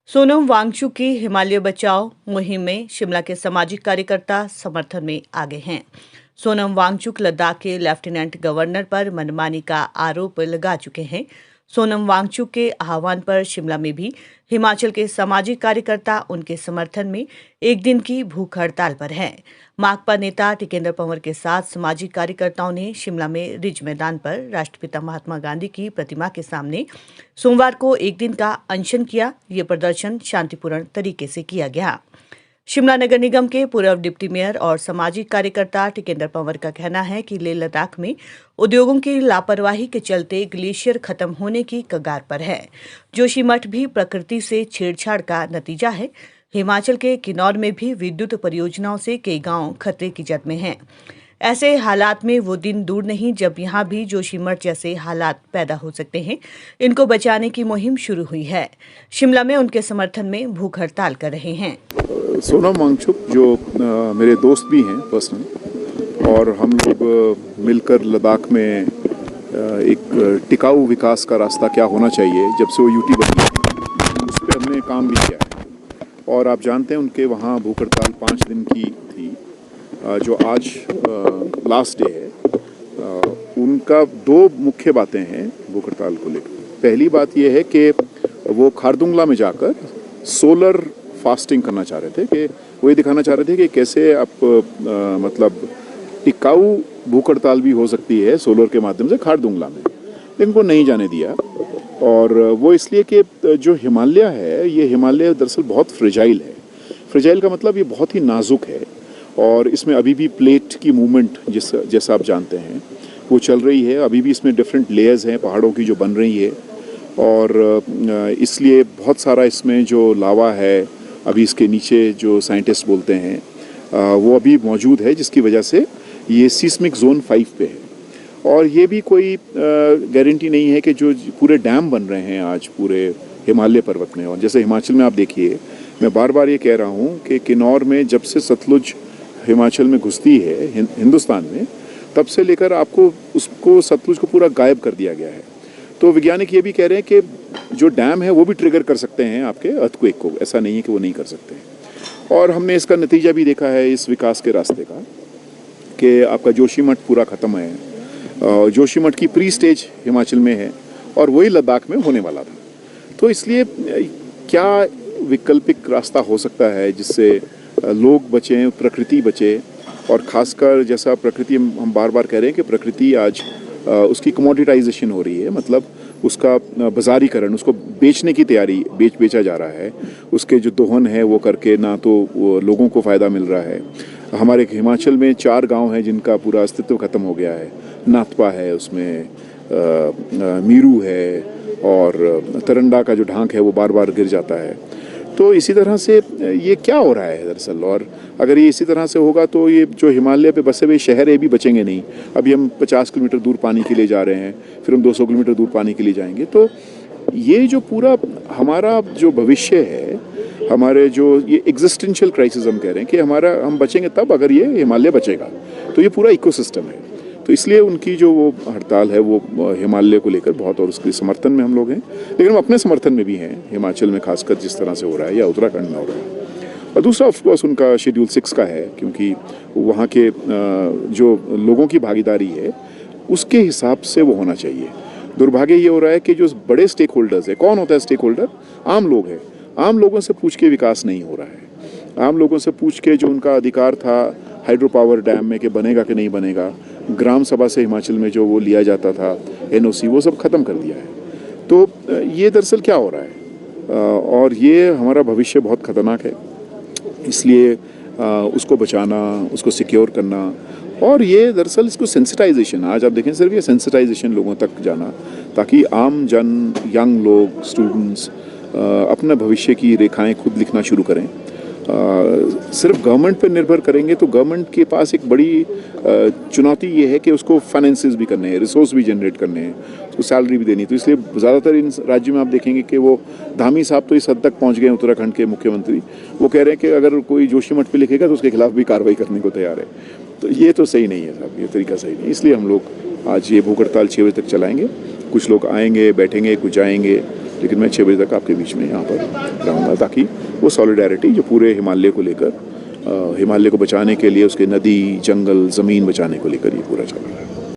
सोनम वांगचुक की हिमालय बचाओ मुहिम में शिमला के सामाजिक कार्यकर्ता समर्थन में आगे हैं। सोनम वांगचुक लद्दाख के लेफ्टिनेंट गवर्नर पर मनमानी का आरोप लगा चुके हैं। सोनम वांगचुक के आह्वान पर शिमला में भी हिमाचल के सामाजिक कार्यकर्ता उनके समर्थन में एक दिन की भूख हड़ताल पर हैं। माकपा नेता टिकेंद्र पंवर के साथ सामाजिक कार्यकर्ताओं ने शिमला में रिज मैदान पर राष्ट्रपिता महात्मा गांधी की प्रतिमा के सामने सोमवार को एक दिन का अनशन किया। ये प्रदर्शन शांतिपूर्ण तरीके से किया गया। शिमला नगर निगम के पूर्व डिप्टी मेयर और सामाजिक कार्यकर्ता टिकेंद्र पंवर का कहना है कि लेह लद्दाख में उद्योगों की लापरवाही के चलते ग्लेशियर खत्म होने की कगार पर है। जोशीमठ भी प्रकृति से छेड़छाड़ का नतीजा है। हिमाचल के किन्नौर में भी विद्युत परियोजनाओं से कई गांव खतरे की जद में हैं। ऐसे हालात में वो दिन दूर नहीं जब यहाँ भी जोशीमठ जैसे हालात पैदा हो सकते हैं। इनको बचाने की मुहिम शुरू हुई है। शिमला में उनके समर्थन में भूख हड़ताल कर रहे हैं। सोनम वांगचुक जो मेरे दोस्त भी हैं पर्सनल, और हम लोग मिलकर लद्दाख में एक टिकाऊ विकास का रास्ता क्या होना चाहिए, जब से वो यूटी बनी है उस पर हमने काम भी किया है। और आप जानते हैं उनके वहाँ भूख हड़ताल 5 दिन की थी, जो आज लास्ट डे है। उनका 2 मुख्य बातें हैं भूख हड़ताल को लेकर। पहली बात यह है कि वो खारदुंगला में जाकर सोलर फास्टिंग करना चाह रहे थे, कि वो ये दिखाना चाह रहे थे कि कैसे आप मतलब टिकाऊ भूख हड़ताल भी हो सकती है सोलर के माध्यम से खारदुंगला में, लेकिन वो नहीं जाने दिया। और वो इसलिए कि जो हिमालय है, ये हिमालय दरअसल बहुत फ्रेजाइल है। फ्रेजाइल का मतलब ये बहुत ही नाजुक है, और इसमें अभी भी प्लेट की मूवमेंट जैसा आप जानते हैं वो चल रही है। अभी भी इसमें डिफरेंट लेयर्स हैं पहाड़ों की जो बन रही है, और इसलिए बहुत सारा इसमें जो लावा है अभी इसके नीचे जो साइंटिस्ट बोलते हैं वो अभी मौजूद है, जिसकी वजह से ये सीस्मिक जोन 5 पे है। और ये भी कोई गारंटी नहीं है कि जो पूरे डैम बन रहे हैं आज पूरे हिमालय पर्वत में, और जैसे हिमाचल में आप देखिए, मैं बार बार ये कह रहा हूँ कि किन्नौर में जब से सतलुज हिमाचल में घुसती है हिंदुस्तान में, तब से लेकर आपको उसको सतलुज को पूरा गायब कर दिया गया है। तो वैज्ञानिक ये भी कह रहे हैं कि जो डैम है वो भी ट्रिगर कर सकते हैं आपके अर्थक्वेक को, ऐसा नहीं है कि वो नहीं कर सकते। और हमने इसका नतीजा भी देखा है इस विकास के रास्ते का, कि आपका जोशीमठ पूरा ख़त्म है। जोशीमठ की प्री स्टेज हिमाचल में है और वही लद्दाख में होने वाला था। तो इसलिए क्या वैकल्पिक रास्ता हो सकता है जिससे लोग बचें, प्रकृति बचे, और ख़ासकर जैसा प्रकृति हम बार बार कह रहे हैं कि प्रकृति आज उसकी कमोडिटाइजेशन हो रही है, मतलब उसका बाजारीकरण, उसको बेचने की तैयारी, बेचा जा रहा है। उसके जो दोहन है वो करके ना तो वो लोगों को फ़ायदा मिल रहा है। हमारे हिमाचल में 4 गांव हैं जिनका पूरा अस्तित्व ख़त्म हो गया है। नाथपा है, उसमें मीरू है, और तरंडा का जो ढांक है वो बार बार गिर जाता है। तो इसी तरह से ये क्या हो रहा है दरअसल, और अगर ये इसी तरह से होगा तो ये जो हिमालय पे बसे हुए शहर है भी बचेंगे नहीं। अभी हम 50 किलोमीटर दूर पानी के लिए जा रहे हैं, फिर हम 200 किलोमीटर दूर पानी के लिए जाएंगे। तो ये जो पूरा हमारा जो भविष्य है, हमारे जो ये एग्जिस्टेंशियल क्राइसिस हम कह रहे हैं कि हम बचेंगे तब अगर ये हिमालय बचेगा। तो ये पूरा इकोसिस्टम है। तो इसलिए उनकी जो वो हड़ताल है वो हिमालय को लेकर बहुत, और उसके समर्थन में हम लोग हैं, लेकिन हम अपने समर्थन में भी हैं हिमाचल में, खासकर जिस तरह से हो रहा है या उत्तराखंड में हो रहा है। और दूसरा ऑफकोर्स उनका शेड्यूल 6 का है, क्योंकि वहाँ के जो लोगों की भागीदारी है उसके हिसाब से वो होना चाहिए। दुर्भाग्य ये हो रहा है कि जो बड़े स्टेक होल्डर्स है, कौन होता है स्टेक होल्डर? आम लोग हैं। आम लोगों से पूछ के विकास नहीं हो रहा है। आम लोगों से पूछ के जो उनका अधिकार था हाइड्रो पावर डैम में कि बनेगा कि नहीं बनेगा, ग्राम सभा से हिमाचल में जो वो लिया जाता था NOC, वो सब ख़त्म कर दिया है। तो ये दरअसल क्या हो रहा है, और ये हमारा भविष्य बहुत ख़तरनाक है। इसलिए उसको बचाना, उसको सिक्योर करना, और ये दरअसल इसको सेंसिटाइजेशन, आज आप देखें सिर्फ ये सेंसिटाइजेशन लोगों तक जाना, ताकि आम जन, यंग लोग, स्टूडेंट्स अपना भविष्य की रेखाएं खुद लिखना शुरू करें। सिर्फ गवर्नमेंट पर निर्भर करेंगे तो गवर्नमेंट के पास एक बड़ी चुनौती ये है कि उसको फाइनेंसेस भी करने हैं, रिसोर्स भी जनरेट करने हैं, उसको सैलरी भी देनी। तो इसलिए ज़्यादातर इन राज्यों में आप देखेंगे कि वो धामी साहब तो इस हद तक पहुंच गए, उत्तराखंड के मुख्यमंत्री, वो कह रहे हैं कि अगर कोई जोशीमठ पे लिखेगा तो उसके खिलाफ भी कार्रवाई करने को तैयार है। तो ये तो सही नहीं है साहब, ये तरीका सही नहीं। इसलिए हम लोग आज ये भूख हड़ताल 6 बजे तक चलाएँगे। कुछ लोग आएंगे, बैठेंगे, कुछ जाएंगे, लेकिन मैं 6 बजे तक आपके बीच में यहाँ पर रहूँगा, ताकि वो सॉलिडारिटी जो पूरे हिमालय को लेकर, हिमालय को बचाने के लिए, उसके नदी, जंगल, ज़मीन बचाने को लेकर ये पूरा चल रहा है।